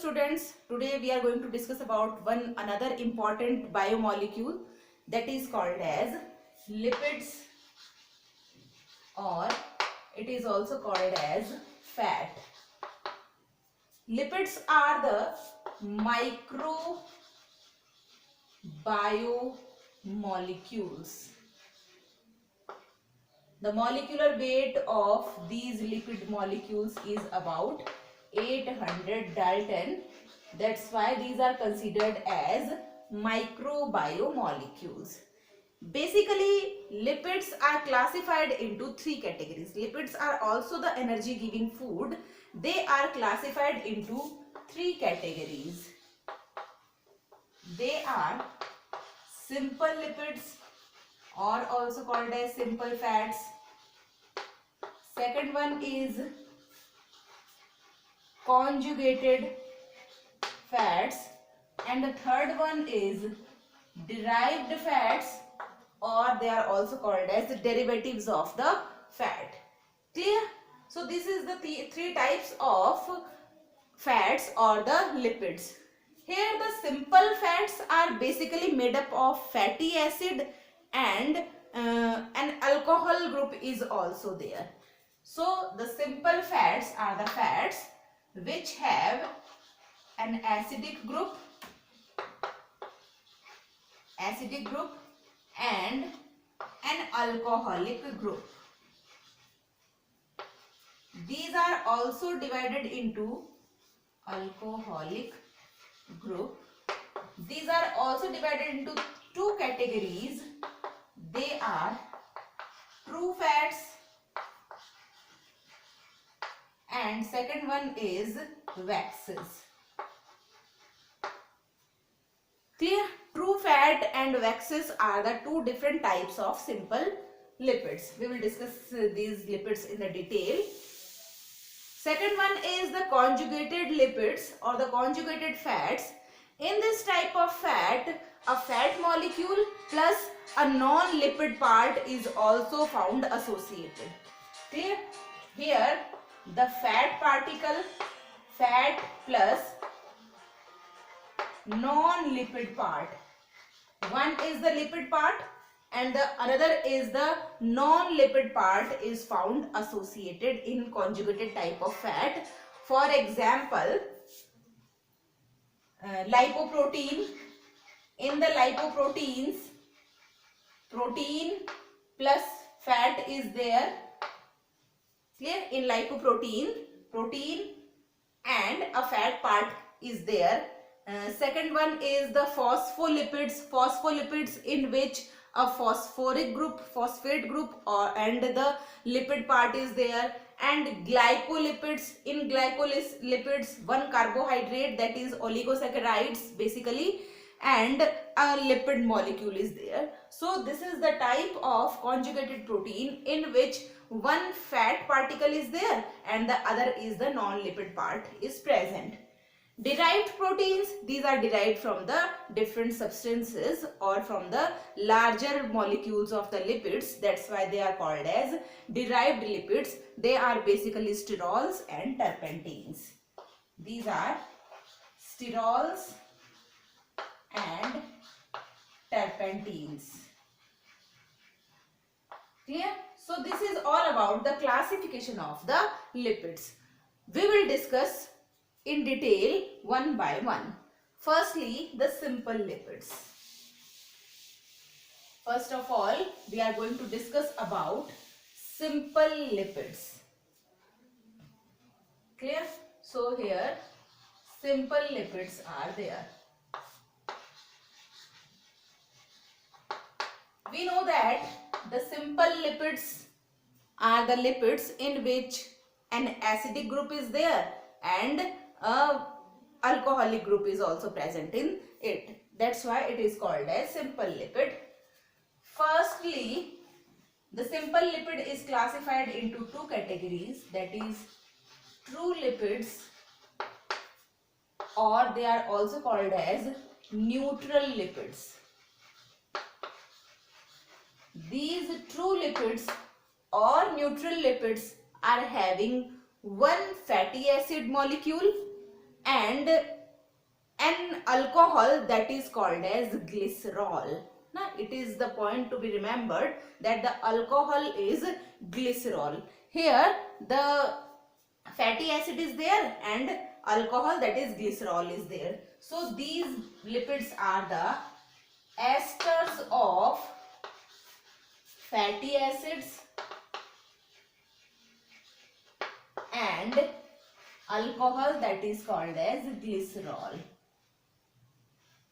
students, today we are going to discuss about another important biomolecule that is called as lipids, or it is also called as fat. Lipids are the micro biomolecules. The molecular weight of these lipid molecules is about 800 Dalton. That's why these are considered as microbiomolecules. Basically, lipids are classified into three categories. Lipids are also the energy giving food. They are classified into three categories. They are simple lipids, or also called as simple fats. Second one is conjugated fats, and the third one is derived fats, or they are also called as the derivatives of the fat. Clear? So this is the three types of fats or the lipids. Here the simple fats are basically made up of fatty acid and an alcohol group is also there. So the simple fats are the fats which have an acidic group and an alcoholic group. These are also divided into alcoholic group. These are also divided into two categories. They are true fats, and second one is waxes. Clear? True fat and waxes are the two different types of simple lipids. We will discuss these lipids in the detail. Second one is the conjugated lipids or the conjugated fats. In this type of fat, a fat molecule plus a non-lipid part is also found associated. Clear? Here the fat particle, fat plus non-lipid part. One is the lipid part and the another is the non-lipid part is found associated in conjugated type of fat. For example, lipoprotein. In the lipoproteins, protein plus fat is there. Clear? In lipoprotein, protein and a fat part is there. Second one is the phospholipids in which a phosphoric group, phosphate group and the lipid part is there, and glycolipids. In glycolipids, one carbohydrate, that is oligosaccharides basically, and a lipid molecule is there. So this is the type of conjugated protein in which one fat particle is there and the other is the non-lipid part is present. Derived proteins, these are derived from the different substances or from the larger molecules of the lipids. That's why they are called as derived lipids. They are basically sterols and terpenes. These are sterols and terpenes. Clear? So this is all about the classification of the lipids. We will discuss in detail one by one. Firstly, the simple lipids. First of all, we are going to discuss about simple lipids. Clear? So here simple lipids are there. We know that the simple lipids are the lipids in which an acidic group is there and alcoholic group is also present in it. That's why it is called as simple lipid. Firstly, the simple lipid is classified into two categories, that is true lipids, or they are also called as neutral lipids. These true lipids or neutral lipids are having one fatty acid molecule and an alcohol that is called as glycerol. Now it is the point to be remembered that the alcohol is glycerol. Here the fatty acid is there and alcohol, that is glycerol, is there. So these lipids are the esters of fatty acids and alcohol that is called as glycerol.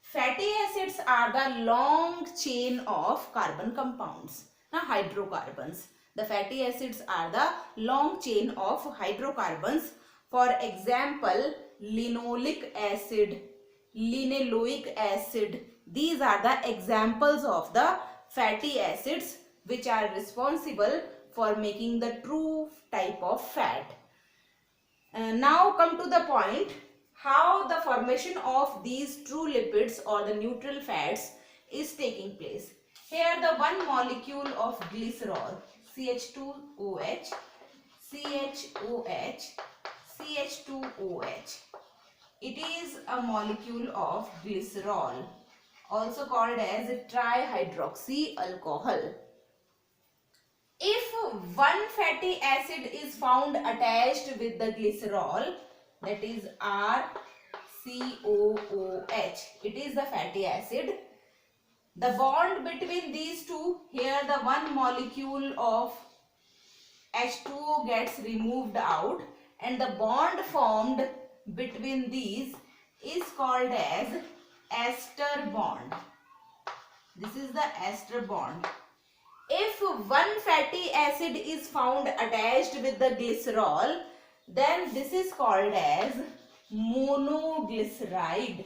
Fatty acids are the long chain of carbon compounds, hydrocarbons. The fatty acids are the long chain of hydrocarbons. For example, linoleic acid, linoleic acid. These are the examples of the fatty acids which are responsible for making the true type of fat. Now come to the point how the formation of these true lipids or the neutral fats is taking place. Here the one molecule of glycerol, CH2OH, CHOH, CH2OH. It is a molecule of glycerol, also called as trihydroxy alcohol. If one fatty acid is found attached with the glycerol, that is RCOOH, it is the fatty acid. The bond between these two, here the one molecule of H2O gets removed out and the bond formed between these is called as ester bond. This is the ester bond. If one fatty acid is found attached with the glycerol, then this is called as monoglyceride,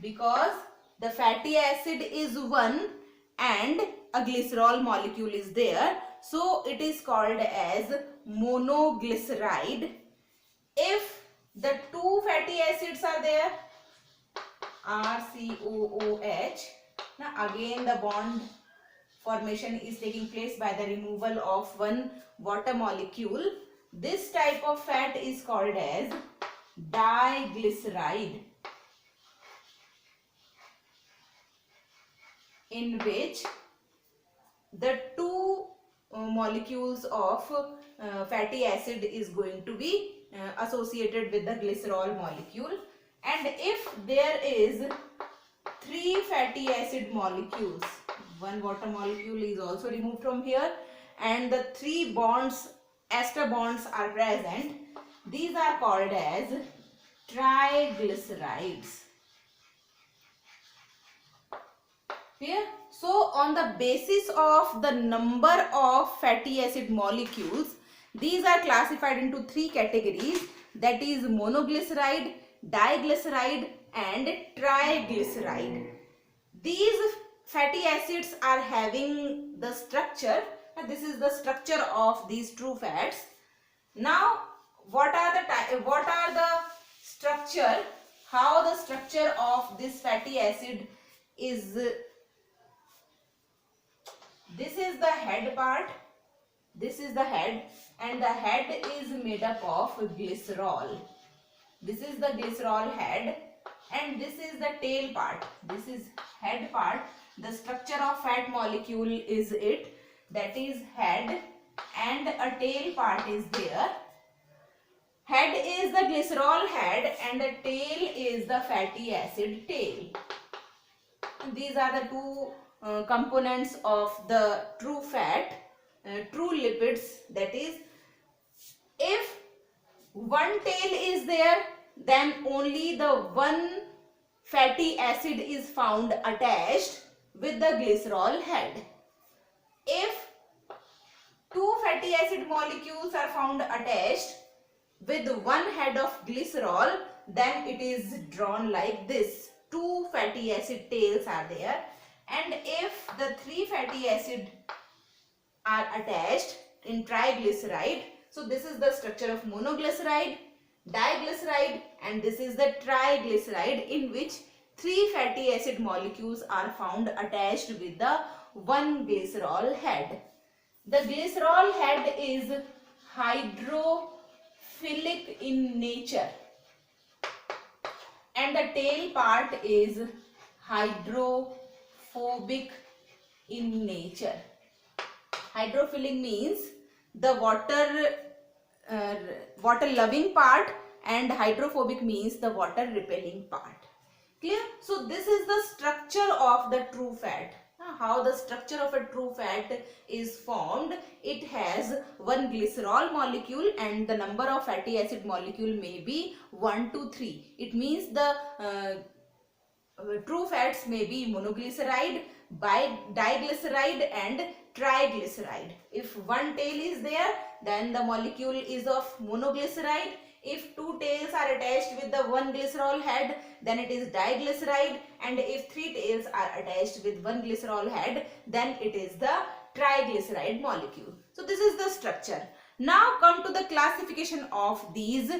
because the fatty acid is one and a glycerol molecule is there, so it is called as monoglyceride. If the two fatty acids are there, RCOOH, now again the bond formation is taking place by the removal of one water molecule. This type of fat is called as diglyceride, in which the two molecules of fatty acid is going to be associated with the glycerol molecule, and if there is three fatty acid molecules, one water molecule is also removed from here and the three bonds, ester bonds are present, these are called as triglycerides. Clear? So on the basis of the number of fatty acid molecules, these are classified into three categories, that is monoglyceride, diglyceride and triglyceride. These fatty acids are having the structure, this is the structure of these true fats. Now what are the structure, how the structure of this fatty acid is? This is the head part, this is the head, and the head is made up of glycerol. This is the glycerol head and this is the tail part. This is head part. The structure of fat molecule is it, that is head, and a tail part is there. Head is the glycerol head and the tail is the fatty acid tail. These are the two components of the true fat, true lipids, that is, if one tail is there, then only the one fatty acid is found attached with the glycerol head. If two fatty acid molecules are found attached with one head of glycerol, then it is drawn like this. Two fatty acid tails are there, and if the three fatty acid are attached in triglyceride, so this is the structure of monoglyceride, diglyceride, and this is the triglyceride, in which three fatty acid molecules are found attached with the one glycerol head. The glycerol head is hydrophilic hydrophilic in nature, and the tail part is hydrophobic in nature. Hydrophilic means the uh, water loving part, and hydrophobic means the water repelling part. Clear? So this is the structure of the true fat. How the structure of a true fat is formed. It has one glycerol molecule and the number of fatty acid molecule may be 1 to 3. It means the true fats may be monoglyceride, diglyceride and triglyceride. If one tail is there, then the molecule is of monoglyceride. If two tails are attached with the one glycerol head, then it is diglyceride, and if three tails are attached with one glycerol head, then it is the triglyceride molecule. So this is the structure. Now come to the classification of these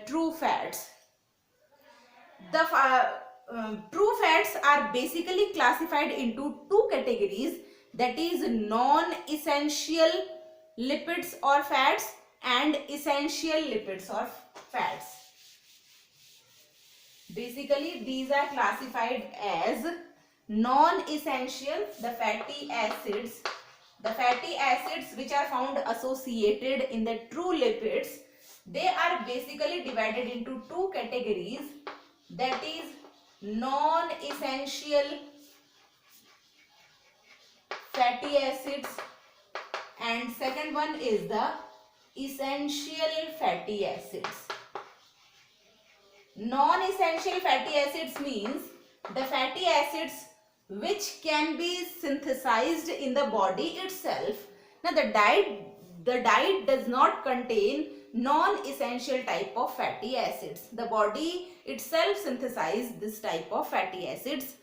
true fats. The true fats are basically classified into two categories, that is non-essential lipids or fats and essential lipids or fats. Basically these are classified as non-essential, the fatty acids which are found associated in the true lipids. They are basically divided into two categories, that is non-essential fatty acids, and second one is the essential fatty acids. Non-essential fatty acids means the fatty acids which can be synthesized in the body itself. Now the diet does not contain non-essential type of fatty acids. The body itself synthesizes this type of fatty acids.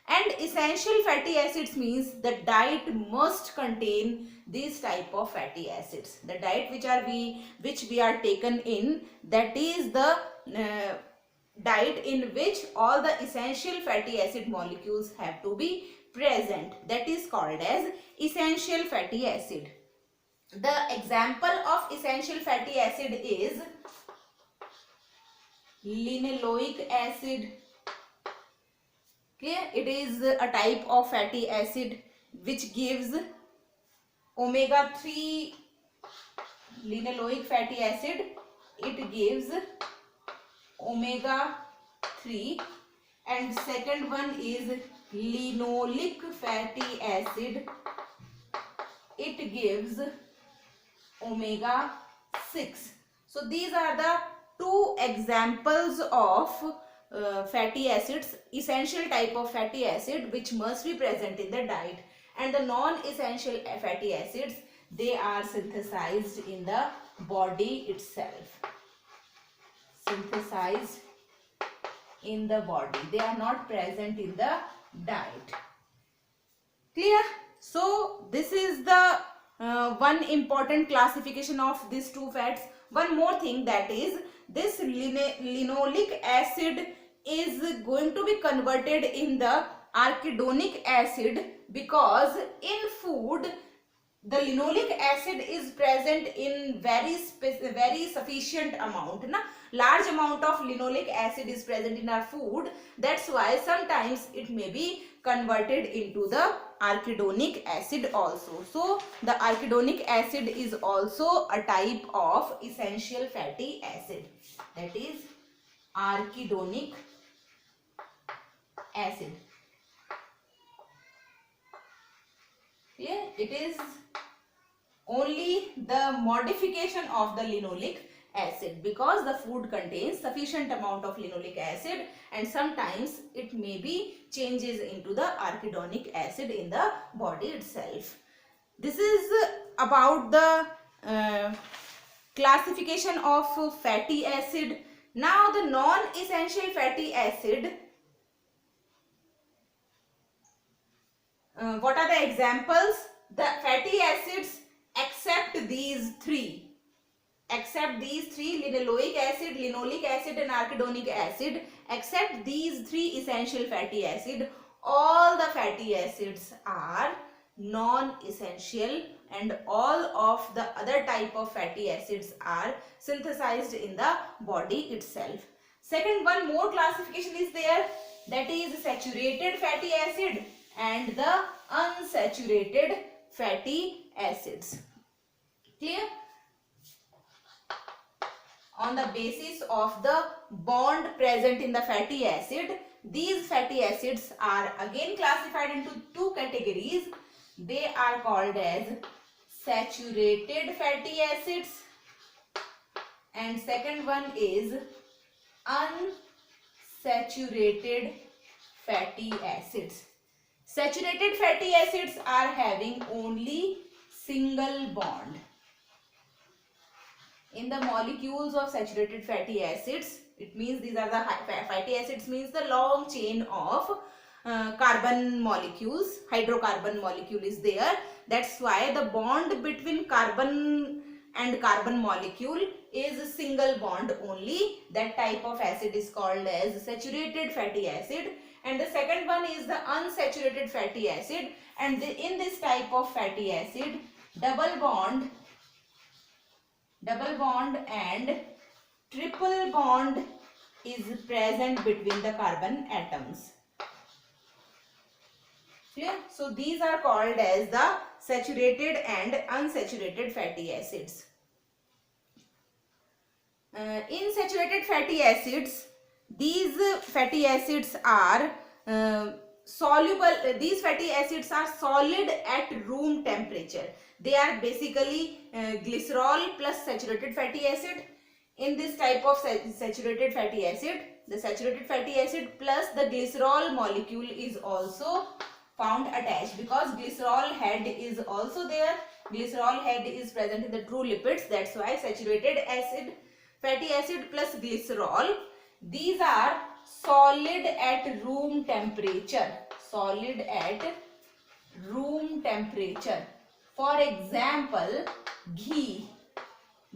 And essential fatty acids means the diet must contain these type of fatty acids. The diet which we are taken in, that is the diet in which all the essential fatty acid molecules have to be present. That is called as essential fatty acid. The example of essential fatty acid is linoleic acid. Clear? It is a type of fatty acid which gives omega-3 linoleic fatty acid. It gives omega-3, and second one is linoleic fatty acid. It gives omega-6. So these are the two examples of fatty acids, essential type of fatty acid which must be present in the diet, and the non-essential fatty acids, they are synthesized in the body itself. Synthesized in the body, they are not present in the diet. Clear? So this is the one important classification of these two fats. One more thing, that is this linoleic acid is going to be converted in the arachidonic acid, because in food the linoleic acid is present in very sufficient amount. Large amount of linoleic acid is present in our food. That's why sometimes it may be converted into the arachidonic acid also. So the arachidonic acid is also a type of essential fatty acid, that is arachidonic acid. Yeah, it is only the modification of the linoleic acid, because the food contains sufficient amount of linoleic acid and sometimes it may be changes into the arachidonic acid in the body itself. This is about the classification of fatty acid. Now the non-essential fatty acid, what are the examples? The fatty acids except these three, linoleic acid, linoleic acid and arachidonic acid, except these three essential fatty acid, all the fatty acids are non-essential and all of the other type of fatty acids are synthesized in the body itself. Second, one more classification is there, that is saturated fatty acid and the unsaturated fatty acids. Clear? On the basis of the bond present in the fatty acid, these fatty acids are again classified into two categories. They are called as saturated fatty acids and second one is unsaturated fatty acids. Saturated fatty acids are having only single bond. In the molecules of saturated fatty acids, it means these are the fatty acids means the long chain of carbon molecules, hydrocarbon molecule is there. That's why the bond between carbon and carbon molecule is a single bond only. That type of acid is called as saturated fatty acid. And the second one is the unsaturated fatty acid. And in this type of fatty acid, double bond and triple bond is present between the carbon atoms. Clear? So these are called as the saturated and unsaturated fatty acids. In saturated fatty acids, these fatty acids are soluble. These fatty acids are solid at room temperature. They are basically glycerol plus saturated fatty acid. In this type of saturated fatty acid, the saturated fatty acid plus the glycerol molecule is also found attached, because glycerol head is also there. Glycerol head is present in the true lipids. That's why saturated acid, fatty acid plus glycerol, these are solid at room temperature. Solid at room temperature. For example, ghee.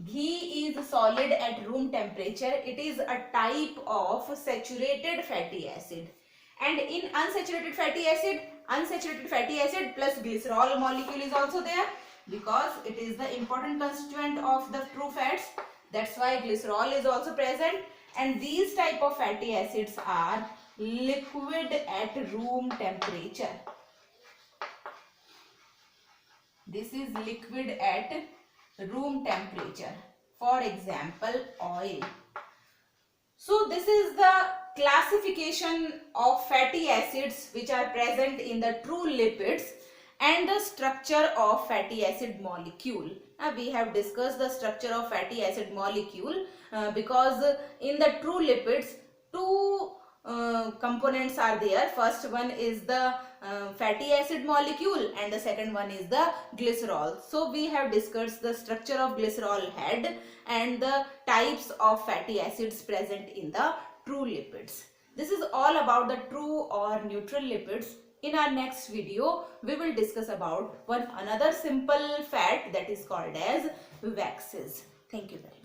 Ghee is solid at room temperature. It is a type of saturated fatty acid. And in unsaturated fatty acid plus glycerol molecule is also there, because it is the important constituent of the true fats. That's why glycerol is also present. And these type of fatty acids are liquid at room temperature. This is liquid at room temperature. For example, oil. So this is the classification of fatty acids which are present in the true lipids and the structure of fatty acid molecule. Now we have discussed the structure of fatty acid molecule because in the true lipids two components are there. First one is the fatty acid molecule and the second one is the glycerol. So we have discussed the structure of glycerol head and the types of fatty acids present in the true lipids. This is all about the true or neutral lipids. In our next video, we will discuss about another simple fat that is called as waxes. Thank you very much.